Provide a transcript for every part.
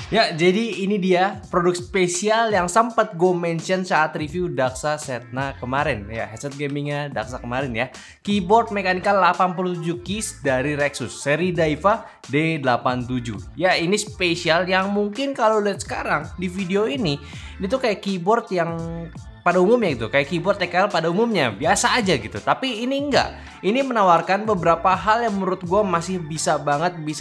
Ya, jadi ini dia produk spesial yang sempat gue mention saat review Daxa Setna kemarin. Ya, headset gamingnya Daxa kemarin ya. Keyboard mechanical 87 keys dari Rexus, seri Daiva D87. Ya, ini spesial yang mungkin kalau lihat sekarang di video ini tuh kayak keyboard yang pada umumnya gitu, kayak keyboard TKL pada umumnya biasa aja gitu. Tapi ini enggak. Ini menawarkan beberapa hal yang menurut gue masih bisa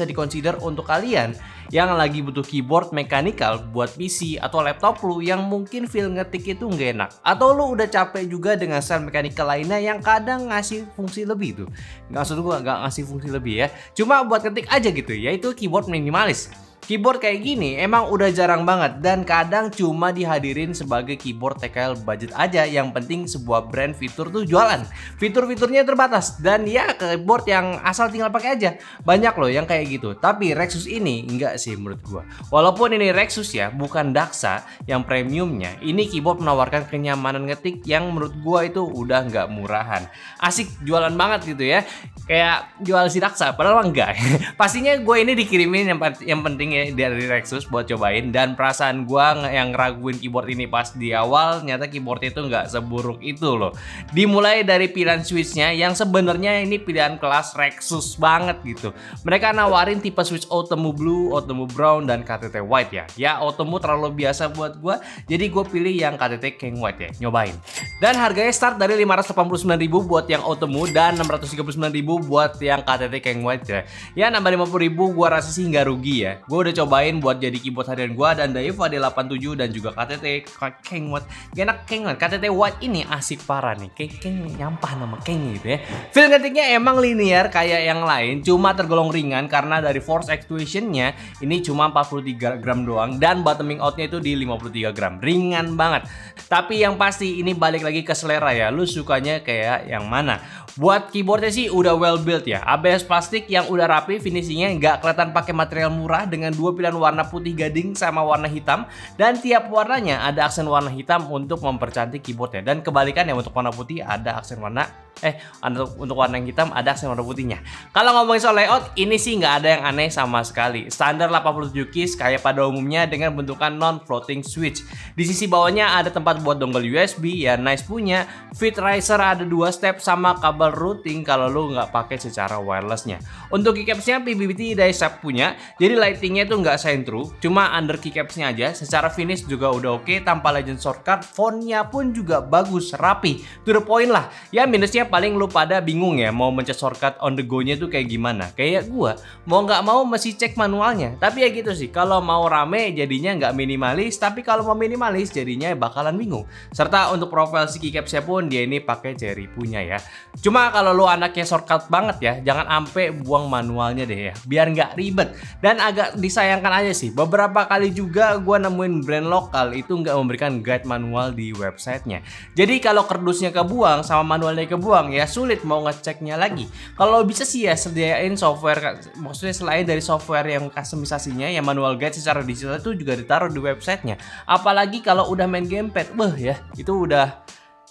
diconsider untuk kalian yang lagi butuh keyboard mechanical buat PC atau laptop lu yang mungkin feel ngetik itu nggak enak, atau lu udah capek juga dengan style mechanical lainnya yang kadang ngasih fungsi lebih tuh. Nggak, maksud gue nggak ngasih fungsi lebih ya, cuma buat ngetik aja gitu, yaitu keyboard minimalis. Keyboard kayak gini emang udah jarang banget dan kadang cuma dihadirin sebagai keyboard TKL budget aja. Yang penting sebuah brand fitur tuh jualan. Fitur-fiturnya terbatas dan ya keyboard yang asal tinggal pakai aja. Banyak loh yang kayak gitu. Tapi Rexus ini enggak sih menurut gua. Walaupun ini Rexus ya, bukan Daxa yang premiumnya. Ini keyboard menawarkan kenyamanan ngetik yang menurut gua itu udah nggak murahan. Asik jualan banget gitu ya. Kayak jual si Daxa, padahal enggak. Pastinya gue ini dikirimin yang penting dari Rexus buat cobain, dan perasaan gua yang ngeraguin keyboard ini pas di awal, ternyata keyboard itu nggak seburuk itu loh. Dimulai dari pilihan switchnya yang sebenarnya ini pilihan kelas Rexus banget gitu. Mereka nawarin tipe switch Automu Blue, Automu Brown, dan KTT White ya. Ya Automu terlalu biasa buat gua, jadi gue pilih yang KTT King White ya, nyobain. Dan harganya start dari 589.000 buat yang Automu dan 639.000 buat yang KTT King White ya. Ya nambah 50.000 gua rasa sih nggak rugi ya. Gue udah cobain buat jadi keyboard harian gua dan Daiva D87 dan juga KTT King White. Gak enak King White. KTT White ini asik parah nih. Kayak nyampah nama King gitu ya. Feel ngetiknya emang linear kayak yang lain, cuma tergolong ringan karena dari force actuation-nya ini cuma 43 gram doang dan bottoming out-nya itu di 53 gram. Ringan banget. Tapi yang pasti ini balik lagi ke selera ya. Lu sukanya kayak yang mana? Buat keyboardnya sih udah well built ya. ABS plastik yang udah rapi, finishingnya nggak kelihatan pakai material murah dengan dua pilihan warna putih gading sama warna hitam, dan tiap warnanya ada aksen warna hitam untuk mempercantik keyboardnya, dan kebalikannya untuk warna putih ada aksen warna untuk warna yang hitam ada aksen warna putihnya. Kalau ngomongin soal layout, ini sih nggak ada yang aneh sama sekali. Standar 87 keys kayak pada umumnya dengan bentukan non-floating switch. Di sisi bawahnya ada tempat buat dongle USB ya, nice punya. Fit riser ada 2 step sama kabel routing kalau lu nggak pakai secara wirelessnya. Untuk keycapsnya PBBT dari Sharp punya, jadi lightingnya tuh nggak shine through, cuma under keycapsnya aja. Secara finish juga udah oke, tanpa legend shortcut, fontnya pun juga bagus, rapi, to the point lah. Ya minusnya paling lu pada bingung ya mau mencet shortcut on the go-nya tuh kayak gimana. Kayak gua mau nggak mau mesti cek manualnya. Tapi ya gitu sih, kalau mau rame jadinya nggak minimalis, tapi kalau mau minimalis jadinya bakalan bingung. Serta untuk profil si keycapsnya pun dia ini pakai Cherry punya ya. Cuma kalau lu anaknya shortcut banget ya, jangan ampe buang manualnya deh ya, biar nggak ribet. Dan agak disayangkan aja sih, beberapa kali juga gua nemuin brand lokal itu nggak memberikan guide manual di websitenya. Jadi kalau kardusnya kebuang sama manualnya kebuang, ya sulit mau ngeceknya lagi. Kalau bisa sih ya sediain software, maksudnya selain dari software yang customisasinya, ya manual guide secara digital itu juga ditaruh di websitenya. Apalagi kalau udah main gamepad, ya itu udah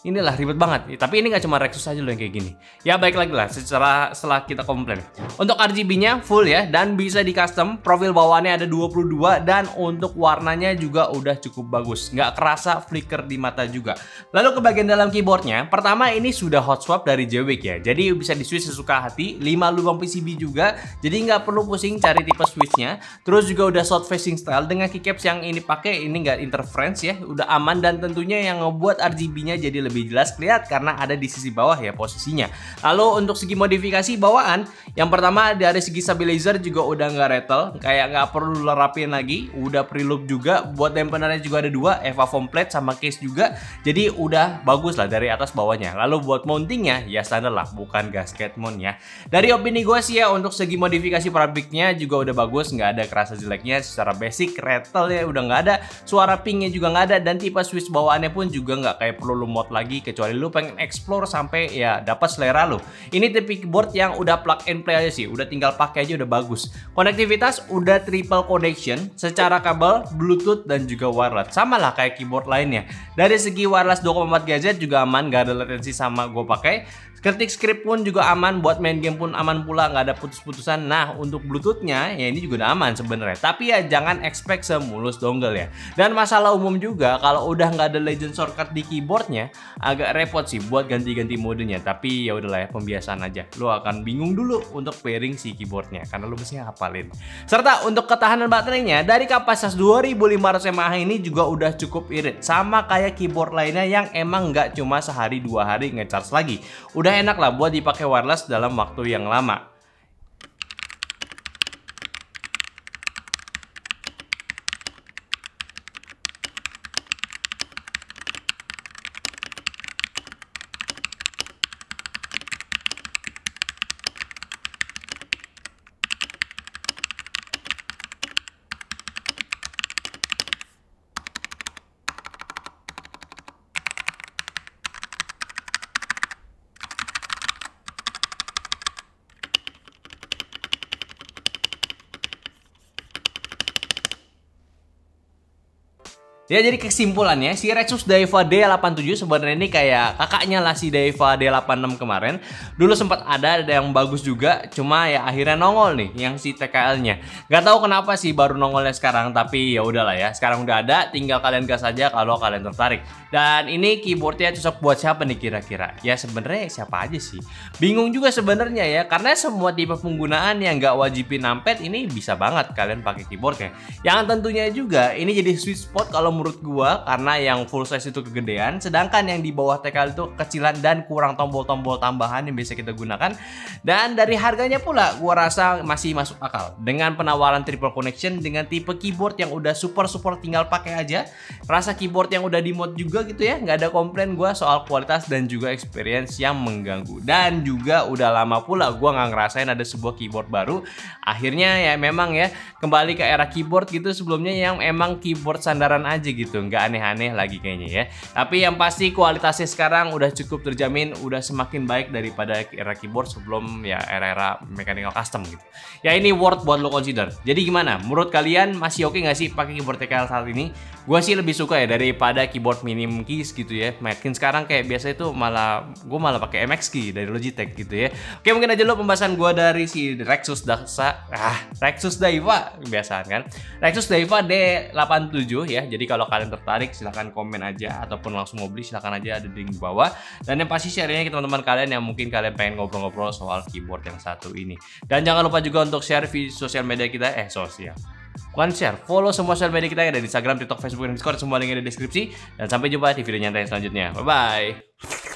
inilah ribet banget. Tapi ini nggak cuma Rexus aja loh yang kayak gini. Ya baik lagi lah setelah kita komplain. Untuk RGB-nya full ya, dan bisa di custom. Profil bawaannya ada 22 dan untuk warnanya juga udah cukup bagus. Nggak kerasa flicker di mata juga. Lalu ke bagian dalam keyboardnya, pertama ini sudah hot swap dari Jwick ya. Jadi bisa di switch sesuka hati. 5 lubang PCB juga. Jadi nggak perlu pusing cari tipe switchnya. Terus juga udah south facing style dengan keycaps yang ini pakai ini nggak interference ya. Udah aman, dan tentunya yang ngebuat RGB-nya jadi lebih jelas kelihatan karena ada di sisi bawah ya posisinya. Lalu untuk segi modifikasi bawaan, yang pertama dari segi stabilizer juga udah nggak rattle, kayak nggak perlu rapin lagi, udah preloop juga. Buat dampenernya juga ada 2, EVA foam plate sama case juga, jadi udah bagus lah dari atas bawahnya. Lalu buat mountingnya ya standar lah, bukan gasket mount ya. Dari opini gue sih ya, untuk segi modifikasi pabriknya juga udah bagus, nggak ada kerasa jeleknya. Secara basic rattle ya udah nggak ada, suara pingnya juga nggak ada, dan tipe switch bawaannya pun juga nggak kayak perlu lu mod lagi lagi kecuali lu pengen explore sampai ya dapat selera lu. Ini tipe keyboard yang udah plug and play aja sih, udah tinggal pakai aja udah bagus. Konektivitas udah triple connection secara kabel, Bluetooth dan juga wireless. Sama lah kayak keyboard lainnya. Dari segi wireless 2,4 GHz juga aman, gak ada latensi sama gue pakai. Ketik script pun juga aman, buat main game pun aman pula, nggak ada putus-putusan. Nah, untuk Bluetooth-nya ya ini juga udah aman sebenarnya. Tapi ya jangan expect semulus dongle ya. Dan masalah umum juga kalau udah nggak ada legend shortcut di keyboardnya, agak repot sih buat ganti-ganti modenya. Tapi ya udahlah ya, pembiasaan aja. Lo akan bingung dulu untuk pairing si keyboardnya karena lo mesti hafalin. Serta untuk ketahanan baterainya dari kapasitas 2500 mAh ini juga udah cukup irit. Sama kayak keyboard lainnya yang emang nggak cuma sehari 2 hari ngecharge lagi. Udah enak lah buat dipakai wireless dalam waktu yang lama. Ya jadi kesimpulannya si Rexus Daiwa D87 sebenarnya ini kayak kakaknya lah si Daiwa D86 kemarin. Dulu sempat ada yang bagus juga, cuma ya akhirnya nongol nih yang si TKL-nya. Gak tahu kenapa sih baru nongolnya sekarang, tapi ya udahlah ya. Sekarang udah ada, tinggal kalian gas aja kalau kalian tertarik. Dan ini keyboardnya cocok buat siapa nih kira-kira? Ya sebenarnya siapa aja sih. Bingung juga sebenarnya ya, karena semua tipe penggunaan yang gak wajibin numpad ini bisa banget kalian pakai keyboardnya. Yang tentunya juga ini jadi sweet spot kalau menurut gua, karena yang full size itu kegedean, sedangkan yang di bawah TKL itu kecilan dan kurang tombol-tombol tambahan yang biasa kita gunakan. Dan dari harganya pula gua rasa masih masuk akal dengan penawaran triple connection dengan tipe keyboard yang udah super tinggal pakai aja. Rasa keyboard yang udah di mod juga gitu ya, nggak ada komplain gua soal kualitas dan juga experience yang mengganggu. Dan juga udah lama pula gua nggak ngerasain ada sebuah keyboard baru. Akhirnya ya memang ya kembali ke era keyboard gitu sebelumnya yang emang keyboard sandaran aja gitu, nggak aneh-aneh lagi kayaknya ya. Tapi yang pasti kualitasnya sekarang udah cukup terjamin, udah semakin baik daripada era keyboard sebelum ya era-era mechanical custom gitu. Ya ini worth buat lo consider. Jadi gimana? Menurut kalian masih oke nggak sih pakai keyboard TKL saat ini? Gua sih lebih suka ya daripada keyboard minim keys gitu ya. Makin sekarang kayak biasa itu gue malah pakai MX key dari Logitech gitu ya. Oke, mungkin aja lo pembahasan gua dari si Rexus Daiwa kebiasaan kan. Rexus Daiwa D87 ya. Jadi kalau kalian tertarik silahkan komen aja ataupun langsung mau beli silahkan aja, ada link di bawah. Dan yang pasti share-nya ke teman-teman kalian yang mungkin kalian pengen ngobrol-ngobrol soal keyboard yang satu ini. Dan jangan lupa juga untuk share di sosial media kita, bukan share, follow semua sosial media kita yang ada di Instagram, TikTok, Facebook, dan Discord. Semua linknya di deskripsi. Dan sampai jumpa di video nyantai selanjutnya. Bye-bye.